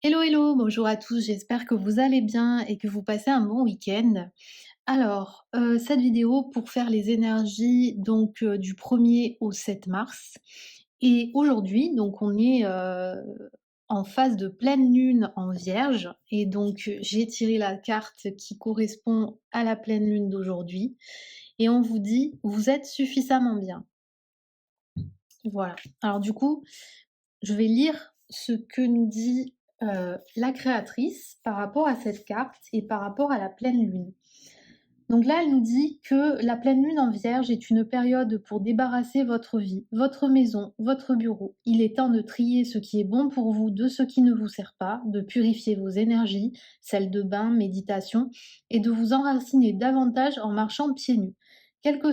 Hello, hello, bonjour à tous, j'espère que vous allez bien et que vous passez un bon week-end. Alors, cette vidéo pour faire les énergies donc du 1er au 7 mars et aujourd'hui donc on est, en phase de pleine lune en Vierge et donc j'ai tiré la carte qui correspond à la pleine lune d'aujourd'hui et on vous dit: «Vous êtes suffisamment bien». Voilà. Alors du coup, je vais lire ce que nous dit, la créatrice par rapport à cette carte et par rapport à la pleine lune. Donc là, elle nous dit que la pleine lune en Vierge est une période pour débarrasser votre vie, votre maison, votre bureau. Il est temps de trier ce qui est bon pour vous de ce qui ne vous sert pas, de purifier vos énergies, celles de bain, méditation, et de vous enraciner davantage en marchant pieds nus. Quel que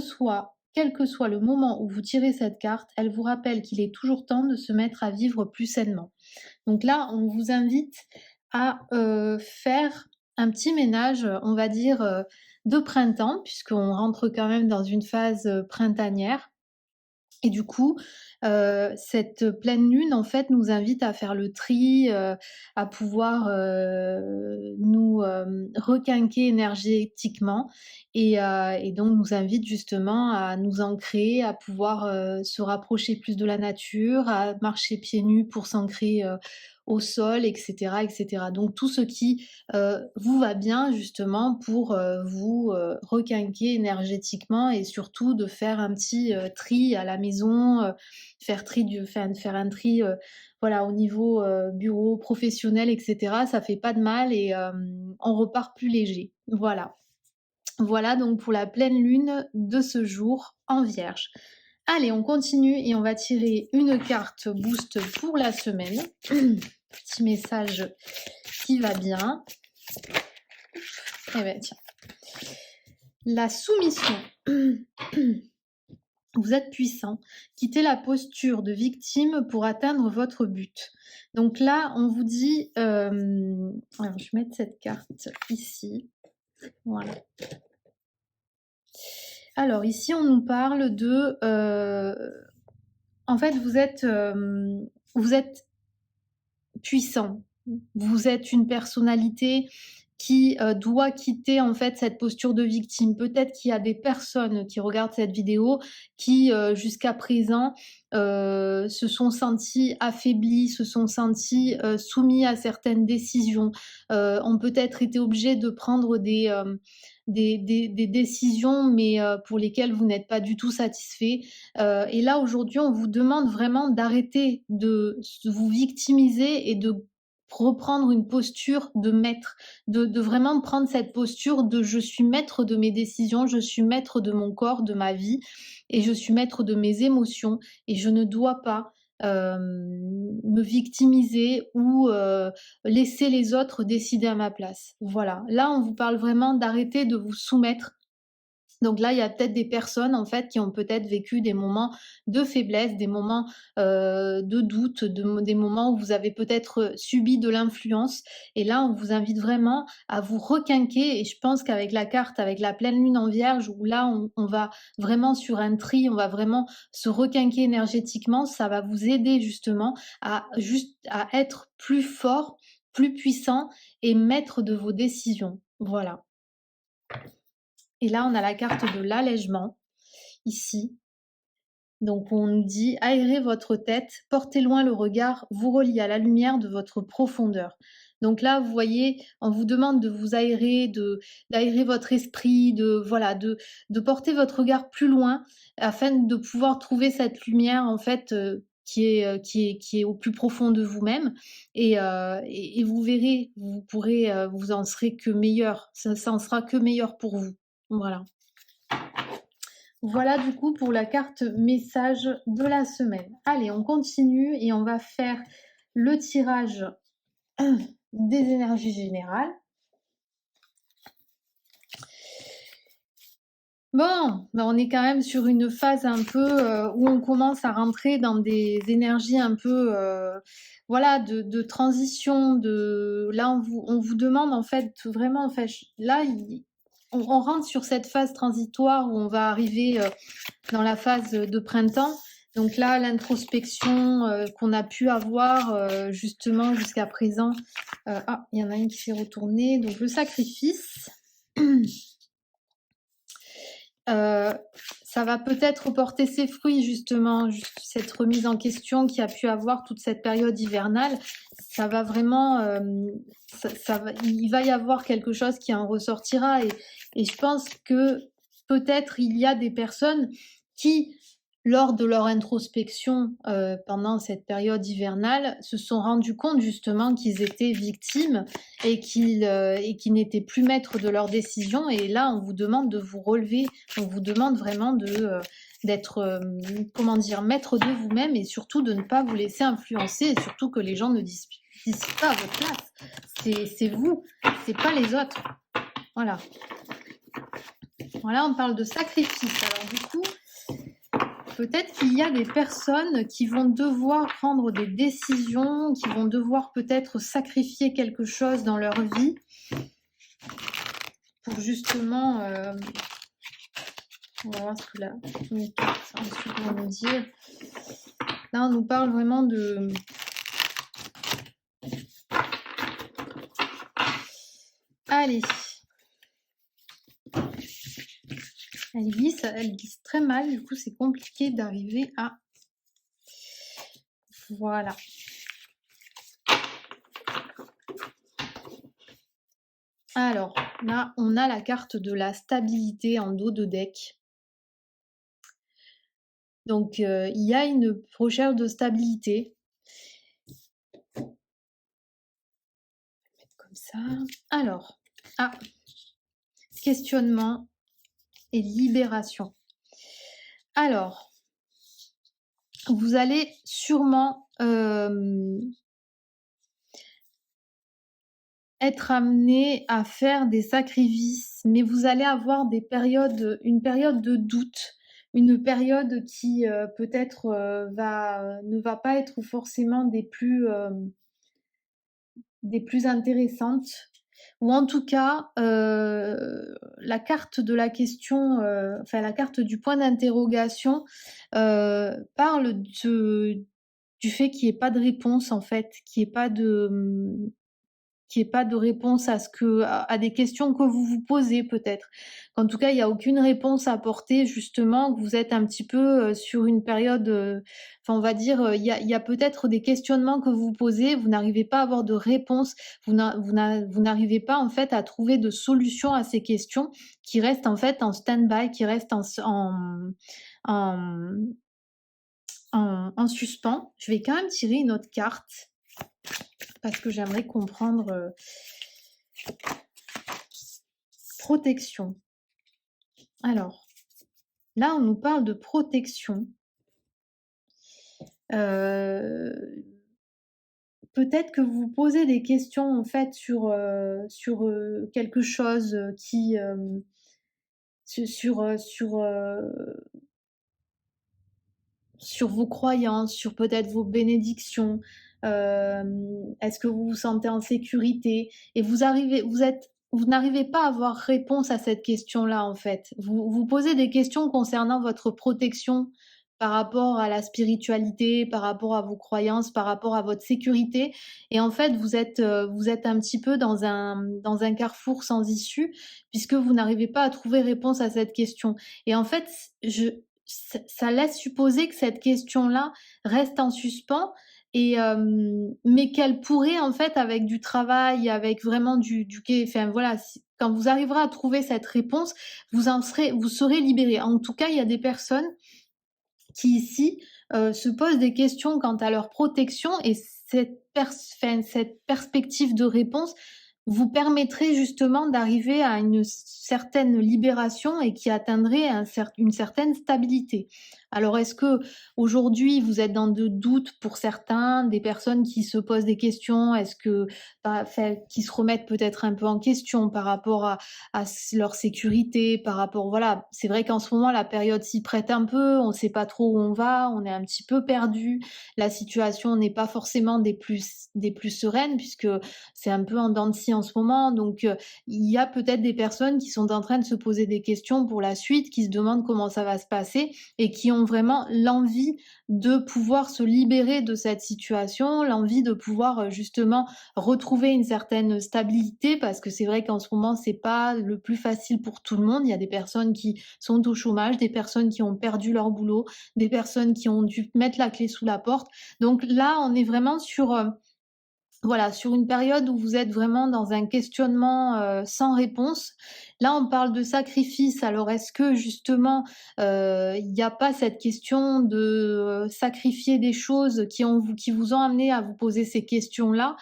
soit le moment où vous tirez cette carte, elle vous rappelle qu'il est toujours temps de se mettre à vivre plus sainement. Donc là, on vous invite à faire un petit ménage, on va dire, de printemps, puisqu'on rentre quand même dans une phase printanière. Et du coup, cette pleine lune, en fait, nous invite à faire le tri, à pouvoir, nous, requinquer énergétiquement et donc nous invite justement à nous ancrer, à pouvoir, se rapprocher plus de la nature, à marcher pieds nus pour s'ancrer, au sol et cetera et cetera. Donc tout ce qui, vous va bien justement pour, vous, requinquer énergétiquement et surtout de faire un petit, tri à la maison, faire un tri, voilà au niveau, bureau, professionnel et cetera. Ça fait pas de mal et on repart plus léger. Voilà. Voilà donc pour la pleine lune de ce jour en Vierge. Allez, on continue et on va tirer une carte boost pour la semaine. Petit message qui va bien. Eh ben tiens. La soumission. Vous êtes puissant. Quittez la posture de victime pour atteindre votre but. Donc là, on vous dit... alors, je vais mettre cette carte ici. Voilà. Alors ici, on nous parle de... en fait, vous êtes puissant. Vous êtes une personnalité qui doit quitter en fait cette posture de victime. Peut-être qu'il y a des personnes qui regardent cette vidéo qui jusqu'à présent se sont senties affaiblies, se sont senties soumis à certaines décisions, ont peut-être été obligées de prendre des décisions mais pour lesquelles vous n'êtes pas du tout satisfait. Et là aujourd'hui on vous demande vraiment d'arrêter de vous victimiser et de reprendre une posture de maître, de vraiment prendre cette posture de je suis maître de mes décisions, je suis maître de mon corps, de ma vie et je suis maître de mes émotions et je ne dois pas me victimiser ou laisser les autres décider à ma place. Voilà. Là, on vous parle vraiment d'arrêter de vous soumettre. Donc là, il y a peut-être des personnes, en fait, qui ont peut-être vécu des moments de faiblesse, des moments, de doute, des moments où vous avez peut-être, subi de l'influence et là, on vous invite vraiment à vous requinquer et je pense qu'avec la carte, avec la pleine lune en Vierge où là, on va vraiment sur un tri, on va vraiment se requinquer énergétiquement, ça va vous aider justement à être plus fort, plus puissant et maître de vos décisions. Voilà. Et là, on a la carte de l'allègement, ici. Donc on nous dit: «Aérez votre tête, portez loin le regard, vous reliez à la lumière de votre profondeur». Donc là, vous voyez, on vous demande de vous aérer, d'aérer votre esprit, voilà, de porter votre regard plus loin afin de pouvoir trouver cette lumière en fait, qui est au plus profond de vous-même et vous verrez, vous pourrez, vous en serez que meilleur. Ça en sera que meilleur pour vous. Voilà. Voilà du coup pour la carte message de la semaine. Allez, on continue et on va faire le tirage des énergies générales. Bon, ben on est quand même sur une phase un peu où on commence à rentrer dans des énergies un peu, voilà, de transition. Là, on vous demande en fait vraiment, en fait, là, on rentre sur cette phase transitoire où on va arriver dans la phase de printemps. Donc là, l'introspection qu'on a pu avoir justement jusqu'à présent. Ah, il y en a une qui s'est retournée. Donc le sacrifice. Ça va peut-être porter ses fruits justement, cette remise en question qui a pu avoir toute cette période hivernale. Ça va vraiment, il va y avoir quelque chose qui en ressortira et je pense que peut-être il y a des personnes qui, lors de leur introspection, pendant cette période hivernale, se sont rendus compte justement qu'ils étaient victimes et qu'ils n'étaient plus maîtres de leurs décisions et là, on vous demande de vous relever. On vous demande vraiment d'être, comment dire? Maître de vous-même et surtout de ne pas vous laisser influencer et surtout que les gens ne décident pas à votre place. C'est vous, c'est pas les autres. Voilà. Voilà, on parle de sacrifice. Alors du coup, peut-être qu'il y a des personnes qui vont devoir prendre des décisions, qui vont devoir peut-être sacrifier quelque chose dans leur vie pour justement... on va voir ce que là, mes cartes ensuite vont nous dire. Là, on nous parle vraiment de... Allez. Elle glisse très mal, du coup, c'est compliqué d'arriver à... Voilà. Alors, là, on a la carte de la stabilité en dos de deck. Donc, il y a une recherche de stabilité. Comme ça. Alors, questionnement et libération. Alors, vous allez sûrement être amené à faire des sacrifices, mais vous allez avoir une période de doute, une période qui peut-être ne va pas être forcément des plus intéressantes. Ou en tout cas, la carte de la question, enfin la carte du point d'interrogation parle du fait qu'il n'y ait pas de réponse en fait, qu'il y ait pas de réponse à des questions que vous vous posez peut-être. En tout cas, il y a aucune réponse à apporter justement, que vous êtes un petit peu, sur une période, enfin on va dire, il y a peut-être des questionnements que vous vous posez, vous n'arrivez pas à avoir de réponse, vous n'arrivez pas en fait à trouver de solution à ces questions qui restent en fait en stand-by, qui restent en en suspens. Je vais quand même tirer une autre carte parce que j'aimerais comprendre, protection. Alors, là, on nous parle de protection. Peut-être que vous vous posez des questions, en fait, sur quelque chose, qui, sur vos croyances, sur peut-être vos bénédictions. Est-ce que vous vous sentez en sécurité? Et vous n'arrivez pas à avoir réponse à cette question-là, en fait. Vous vous posez des questions concernant votre protection par rapport à la spiritualité, par rapport à vos croyances, par rapport à votre sécurité et en fait, vous êtes un petit peu dans un carrefour sans issue puisque vous n'arrivez pas à trouver réponse à cette question et en fait, ça laisse supposer que cette question-là reste en suspens mais qu'elle pourrait en fait avec du travail, avec vraiment enfin voilà, quand vous arriverez à trouver cette réponse, vous serez libéré. En tout cas, il y a des personnes qui ici, se posent des questions quant à leur protection et cette perspective de réponse vous permettrait justement d'arriver à une certaine libération et qui atteindrait une certaine stabilité. Alors est-ce qu'aujourd'hui vous êtes dans de doutes pour certains, des personnes qui se posent des questions? Est-ce que enfin, qui se remettent peut-être un peu en question par rapport à leur sécurité, par rapport voilà, c'est vrai qu'en ce moment la période s'y prête un peu, on ne sait pas trop où on va, on est un petit peu perdu. La situation n'est pas forcément des plus sereines puisque c'est un peu en dents de scie en ce moment. Donc, il y a peut-être des personnes qui sont en train de se poser des questions pour la suite, qui se demandent comment ça va se passer et qui ont vraiment l'envie de pouvoir se libérer de cette situation, l'envie de pouvoir, justement retrouver une certaine stabilité parce que c'est vrai qu'en ce moment, c'est pas le plus facile pour tout le monde. Il y a des personnes qui sont au chômage, des personnes qui ont perdu leur boulot, des personnes qui ont dû mettre la clé sous la porte. Donc là, on est vraiment sur, voilà, sur une période où vous êtes vraiment dans un questionnement, sans réponse. Là, on parle de sacrifice, alors est-ce que justement, il n'y a pas cette question de, sacrifier des choses qui vous ont amené à vous poser ces questions-là?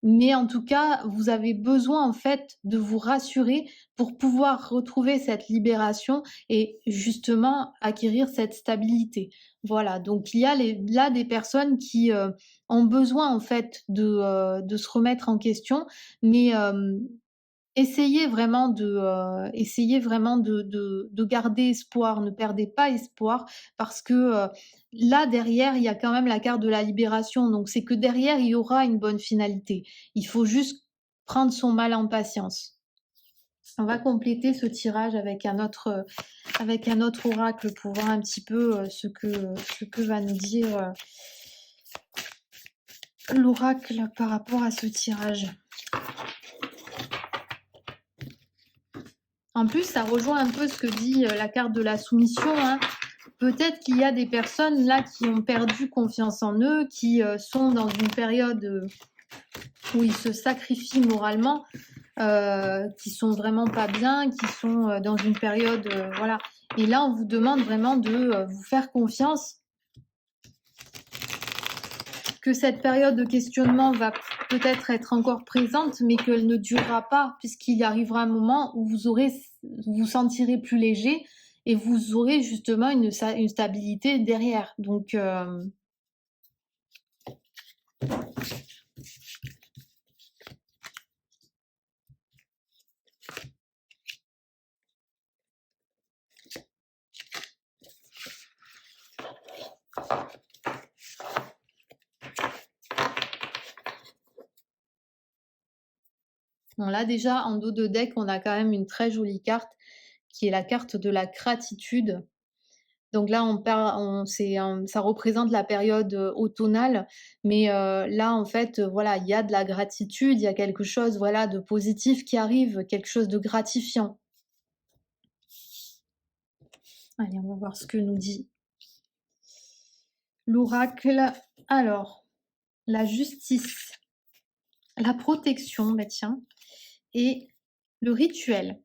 Mais en tout cas, vous avez besoin en fait de vous rassurer pour pouvoir retrouver cette libération et justement acquérir cette stabilité. Voilà, donc il y a là des personnes qui, ont besoin en fait de se remettre en question, mais essayez vraiment de garder espoir, ne perdez pas espoir parce que, là derrière, il y a quand même la carte de la libération, donc c'est que derrière, il y aura une bonne finalité. Il faut juste prendre son mal en patience. On va compléter ce tirage avec un autre oracle pour voir un petit peu, ce que va nous dire, l'oracle par rapport à ce tirage. En plus, ça rejoint un peu ce que dit la carte de la soumission, hein. Peut-être qu'il y a des personnes là qui ont perdu confiance en eux, qui sont dans une période où ils se sacrifient moralement, qui sont vraiment pas bien, qui sont dans une période, voilà. Et là, on vous demande vraiment de vous faire confiance, que cette période de questionnement va peut-être être encore présente, mais qu'elle ne durera pas, puisqu'il arrivera un moment où vous vous sentirez plus léger et vous aurez justement une stabilité derrière. Donc, bon, là déjà en dos de deck, on a quand même une très jolie carte qui est la carte de la gratitude. Donc là, ça représente la période, automnale, mais là, en fait, voilà, il y a de la gratitude, il y a quelque chose, voilà, de positif qui arrive, quelque chose de gratifiant. Allez, on va voir ce que nous dit l'oracle. Alors, la justice, la protection, bah tiens, et le rituel.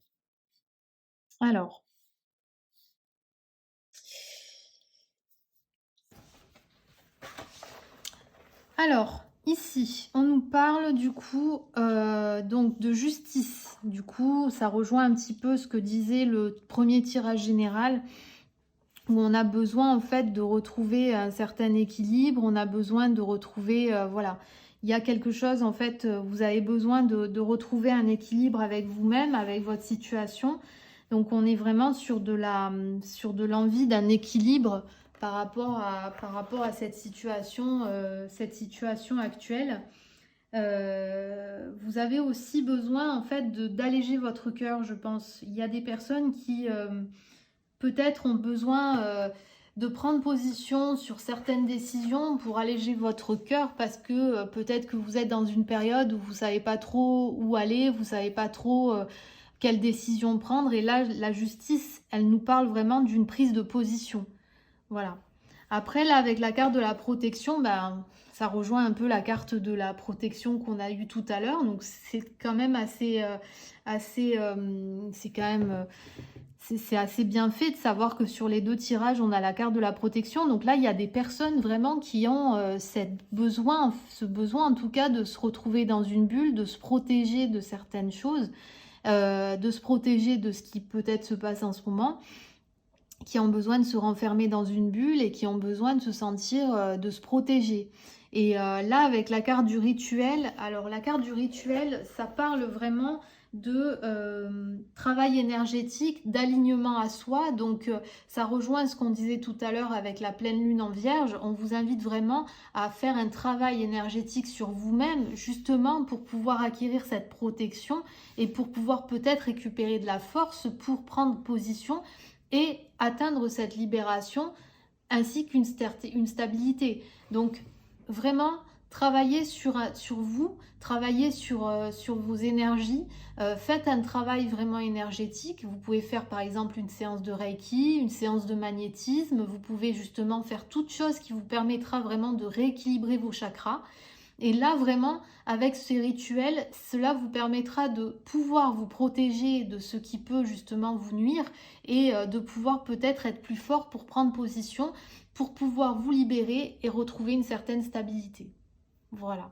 Alors ici, on nous parle du coup, donc de justice. Du coup, ça rejoint un petit peu ce que disait le premier tirage général, où on a besoin en fait de retrouver un certain équilibre, on a besoin de retrouver, voilà. Il y a quelque chose en fait, vous avez besoin de retrouver un équilibre avec vous-même, avec votre situation. Donc on est vraiment sur sur de l'envie d'un équilibre par rapport à cette situation actuelle. Vous avez aussi besoin en fait d'alléger votre cœur, je pense. Il y a des personnes qui peut-être ont besoin de prendre position sur certaines décisions pour alléger votre cœur parce que peut-être que vous êtes dans une période où vous savez pas trop où aller, vous savez pas trop quelle décision prendre. Et là, la justice, elle nous parle vraiment d'une prise de position. Voilà. Après, là, avec la carte de la protection, ben, ça rejoint un peu la carte de la protection qu'on a eue tout à l'heure. Donc, c'est quand même c'est quand même, c'est assez bien fait de savoir que sur les deux tirages, on a la carte de la protection. Donc là, il y a des personnes vraiment qui ont ce besoin en tout cas de se retrouver dans une bulle, de se protéger de certaines choses, de se protéger de ce qui peut-être se passe en ce moment, qui ont besoin de se renfermer dans une bulle et qui ont besoin de se sentir, de se protéger. Et là, avec la carte du rituel, alors la carte du rituel, ça parle vraiment de travail énergétique, d'alignement à soi. Donc ça rejoint ce qu'on disait tout à l'heure avec la pleine lune en Vierge. On vous invite vraiment à faire un travail énergétique sur vous-même, justement pour pouvoir acquérir cette protection et pour pouvoir peut-être récupérer de la force pour prendre position et atteindre cette libération ainsi qu'une stabilité. Donc vraiment travaillez sur vous, travaillez sur vos énergies, faites un travail vraiment énergétique. Vous pouvez faire par exemple une séance de Reiki, une séance de magnétisme, vous pouvez justement faire toute chose qui vous permettra vraiment de rééquilibrer vos chakras. Et là, vraiment, avec ces rituels, cela vous permettra de pouvoir vous protéger de ce qui peut justement vous nuire et de pouvoir peut-être être plus fort pour prendre position, pour pouvoir vous libérer et retrouver une certaine stabilité. Voilà.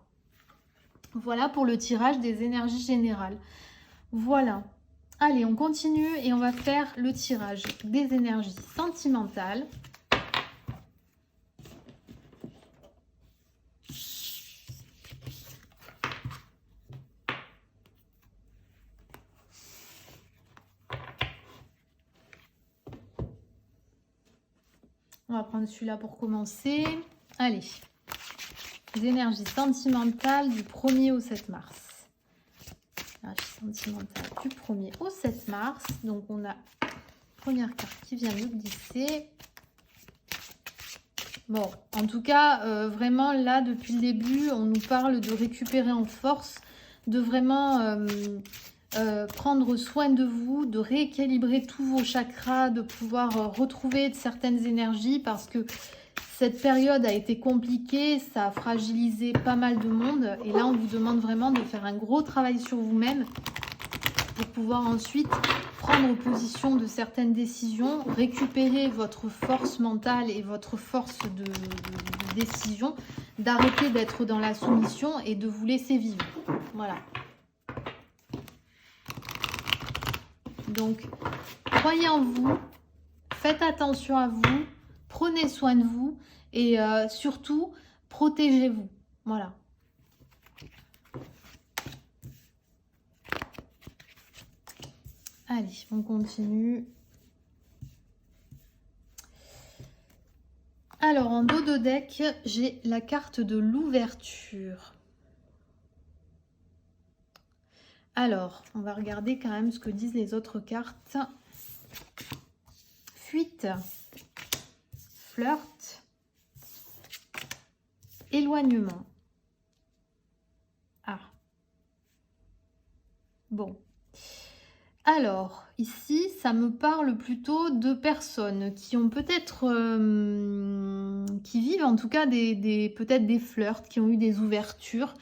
Voilà pour le tirage des énergies générales. Voilà. Allez, on continue et on va faire le tirage des énergies sentimentales. On va prendre celui-là pour commencer. Allez, les énergies sentimentales du 1er au 7 mars. Énergie sentimentale du 1er au 7 mars. Donc on a la première carte qui vient de glisser. Bon, en tout cas, vraiment là, depuis le début, on nous parle de récupérer en force, de vraiment prendre soin de vous, de rééquilibrer tous vos chakras, de pouvoir retrouver certaines énergies parce que cette période a été compliquée, ça a fragilisé pas mal de monde. Et là, on vous demande vraiment de faire un gros travail sur vous-même pour pouvoir ensuite prendre position de certaines décisions, récupérer votre force mentale et votre force de décision, d'arrêter d'être dans la soumission et de vous laisser vivre. Voilà. Donc, croyez en vous, faites attention à vous, prenez soin de vous et surtout, protégez-vous. Voilà. Allez, on continue. Alors, en dos de deck, j'ai la carte de l'ouverture. Alors, on va regarder quand même ce que disent les autres cartes. Fuite, flirt, éloignement. Ah. Bon. Alors, ici, ça me parle plutôt de personnes qui ont peut-être, qui vivent en tout cas peut-être des flirts, qui ont eu des ouvertures,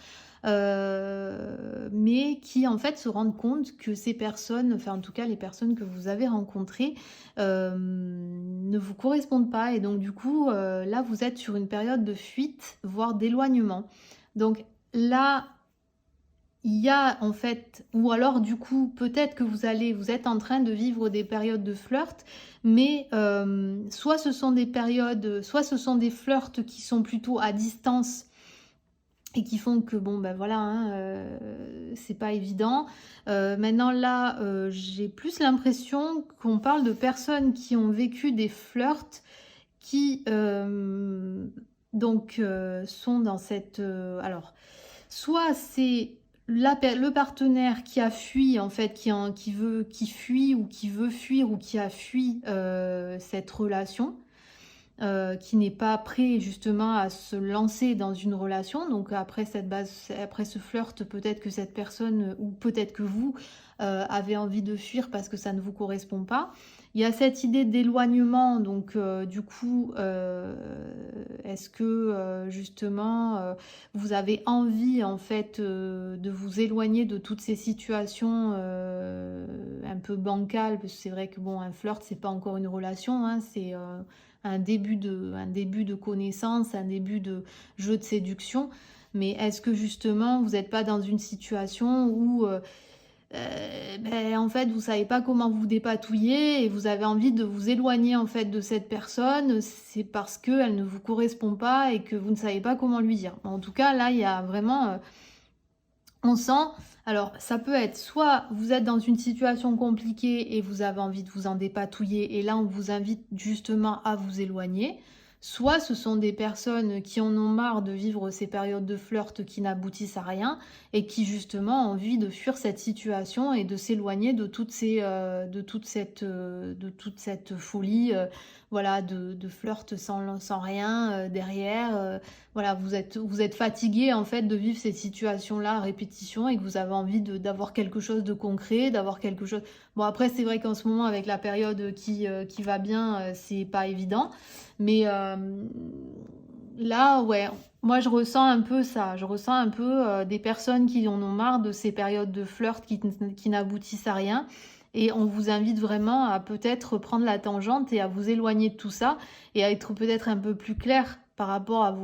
mais qui en fait se rendent compte que ces personnes, enfin en tout cas les personnes que vous avez rencontrées, ne vous correspondent pas. Et donc du coup, là, vous êtes sur une période de fuite, voire d'éloignement. Donc là, il y a en fait, ou alors du coup, peut-être que vous êtes en train de vivre des périodes de flirt, mais soit ce sont des périodes, soit ce sont des flirts qui sont plutôt à distance et qui font que bon ben voilà, hein, c'est pas évident. Maintenant là, j'ai plus l'impression qu'on parle de personnes qui ont vécu des flirts qui donc sont dans cette alors soit c'est le partenaire qui a fui en fait, qui fuit ou qui veut fuir ou qui a fui cette relation, qui n'est pas prêt justement à se lancer dans une relation. Donc après après ce flirt, peut-être que cette personne ou peut-être que vous avez envie de fuir parce que ça ne vous correspond pas. Il y a cette idée d'éloignement, donc du coup, est-ce que justement vous avez envie en fait de vous éloigner de toutes ces situations un peu bancales, parce que c'est vrai que bon, un flirt c'est pas encore une relation, hein, c'est un début de connaissance, un début de jeu de séduction. Mais est-ce que justement vous n'êtes pas dans une situation où ben, en fait vous savez pas comment vous dépatouiller et vous avez envie de vous éloigner en fait de cette personne, c'est parce qu'elle ne vous correspond pas et que vous ne savez pas comment lui dire. En tout cas là il y a vraiment On sent, alors ça peut être soit vous êtes dans une situation compliquée et vous avez envie de vous en dépatouiller et là on vous invite justement à vous éloigner, soit ce sont des personnes qui en ont marre de vivre ces périodes de flirt qui n'aboutissent à rien et qui justement ont envie de fuir cette situation et de s'éloigner de de toute cette folie, voilà, de flirt sans rien derrière. Voilà, vous êtes fatigué en fait de vivre cette situation-là à répétition et que vous avez envie d'avoir quelque chose de concret, d'avoir quelque chose. Bon après c'est vrai qu'en ce moment avec la période qui va bien, c'est pas évident, mais là ouais, moi je ressens un peu ça, je ressens un peu des personnes qui en ont marre de ces périodes de flirt qui n'aboutissent à rien. Et on vous invite vraiment à peut-être prendre la tangente et à vous éloigner de tout ça et à être peut-être un peu plus clair par rapport à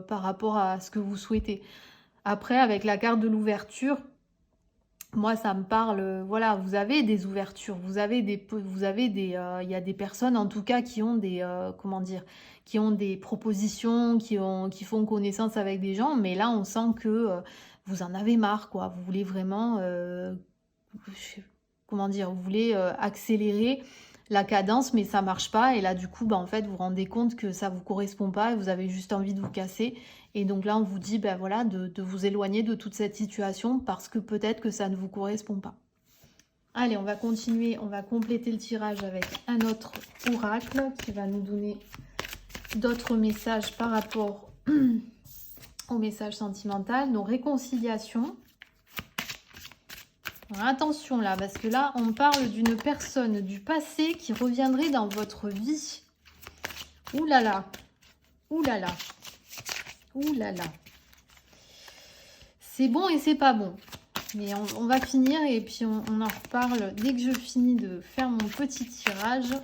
par rapport à ce que vous souhaitez. Après, avec la carte de l'ouverture, moi, ça me parle, voilà, vous avez des ouvertures, il y a des personnes en tout cas qui ont comment dire, qui ont des propositions, qui font connaissance avec des gens, mais là, on sent que vous en avez marre, quoi. Vous voulez vraiment, comment dire, vous voulez accélérer la cadence, mais ça marche pas. Et là, du coup, bah, en fait, vous vous rendez compte que ça vous correspond pas et vous avez juste envie de vous casser. Et donc là, on vous dit, ben voilà, de vous éloigner de toute cette situation parce que peut-être que ça ne vous correspond pas. Allez, on va continuer, on va compléter le tirage avec un autre oracle qui va nous donner d'autres messages par rapport au message sentimental, nos réconciliations. Alors, attention là, parce que là, on parle d'une personne du passé qui reviendrait dans votre vie. Ouh là là, ouh là là, ouh là là. C'est bon et c'est pas bon. Mais on va finir et puis on en reparle dès que je finis de faire mon petit tirage.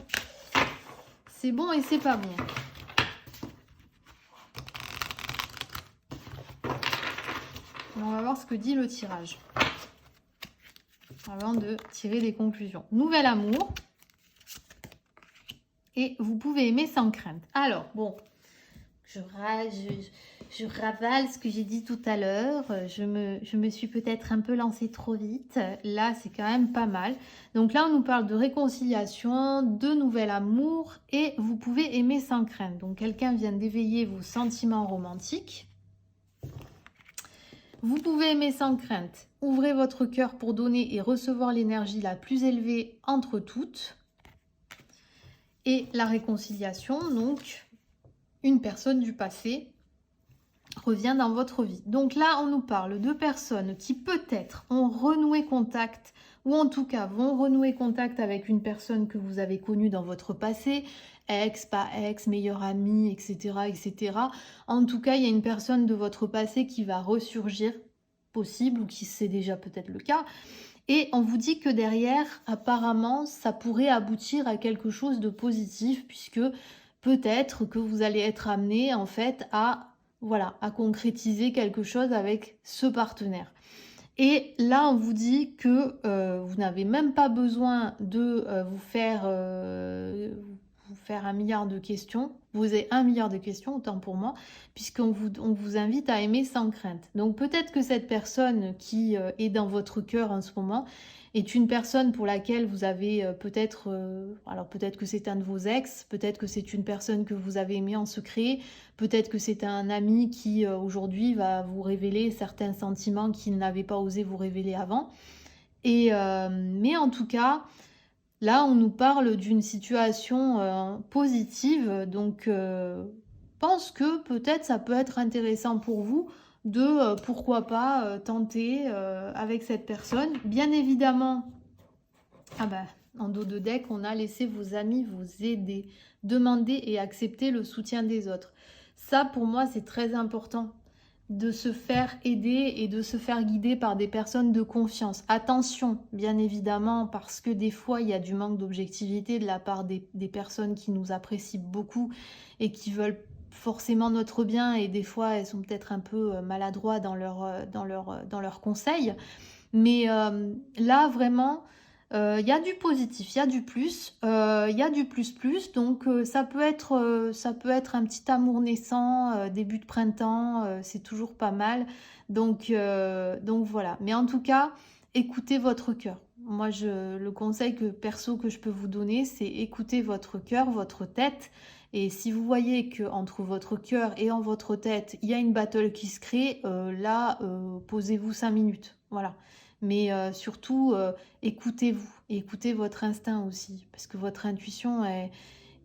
C'est bon et c'est pas bon. On va voir ce que dit le tirage avant de tirer des conclusions. Nouvel amour. Et vous pouvez aimer sans crainte. Alors, bon, je ravale ce que j'ai dit tout à l'heure. Je me suis peut-être un peu lancée trop vite. Là, c'est quand même pas mal. Donc là, on nous parle de réconciliation, de nouvel amour et vous pouvez aimer sans crainte. Donc quelqu'un vient d'éveiller vos sentiments romantiques. Vous pouvez aimer sans crainte. Ouvrez votre cœur pour donner et recevoir l'énergie la plus élevée entre toutes. Et la réconciliation, donc, une personne du passé revient dans votre vie. Donc là, on nous parle de personnes qui peut-être ont renoué contact ou en tout cas vont renouer contact avec une personne que vous avez connue dans votre passé, ex, pas ex, meilleur ami, etc., etc. En tout cas, il y a une personne de votre passé qui va ressurgir, possible, ou qui c'est déjà peut-être le cas. Et on vous dit que derrière, apparemment, ça pourrait aboutir à quelque chose de positif, puisque peut-être que vous allez être amené en fait à, voilà, à concrétiser quelque chose avec ce partenaire. Et là, on vous dit que vous n'avez même pas besoin de vous faire un milliard de questions. Vous avez un milliard de questions, autant pour moi, puisqu'on on vous invite à aimer sans crainte. Donc peut-être que cette personne qui est dans votre cœur en ce moment est une personne pour laquelle vous avez alors peut-être que c'est un de vos ex, peut-être que c'est une personne que vous avez aimée en secret, peut-être que c'est un ami qui aujourd'hui va vous révéler certains sentiments qu'il n'avait pas osé vous révéler avant. Et, mais en tout cas, là on nous parle d'une situation positive, donc pense que peut-être ça peut être intéressant pour vous de pourquoi pas tenter avec cette personne. Bien évidemment, ah bah, en dos de deck, on a laissé vos amis vous aider, demander et accepter le soutien des autres. Ça, pour moi, c'est très important de se faire aider et de se faire guider par des personnes de confiance. Attention, bien évidemment, parce que des fois, il y a du manque d'objectivité de la part des personnes qui nous apprécient beaucoup et qui veulent forcément notre bien, et des fois, elles sont peut-être un peu maladroits dans leurs conseils. Mais là, vraiment, Il y a du positif, il y a du plus, il y a du plus plus donc ça peut être un petit amour naissant, début de printemps, c'est toujours pas mal donc voilà. Mais en tout cas, écoutez votre cœur. Moi le conseil que je peux vous donner, c'est écouter votre cœur, votre tête et si vous voyez que entre votre cœur et en votre tête, il y a une battle qui se crée, là, posez-vous 5 minutes, voilà. Mais surtout, écoutez-vous et écoutez votre instinct aussi, parce que votre intuition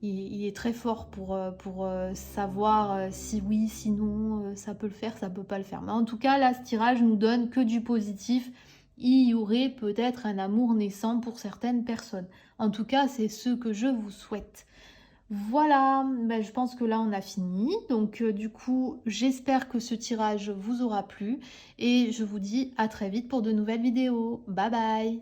il est très fort pour, savoir, si oui, si non, ça peut le faire, ça peut pas le faire. Mais en tout cas, là, ce tirage nous donne que du positif. Il y aurait peut-être un amour naissant pour certaines personnes. En tout cas, c'est ce que je vous souhaite. Voilà, ben, je pense que là on a fini. Donc du coup, j'espère que ce tirage vous aura plu et je vous dis à très vite pour de nouvelles vidéos. Bye bye!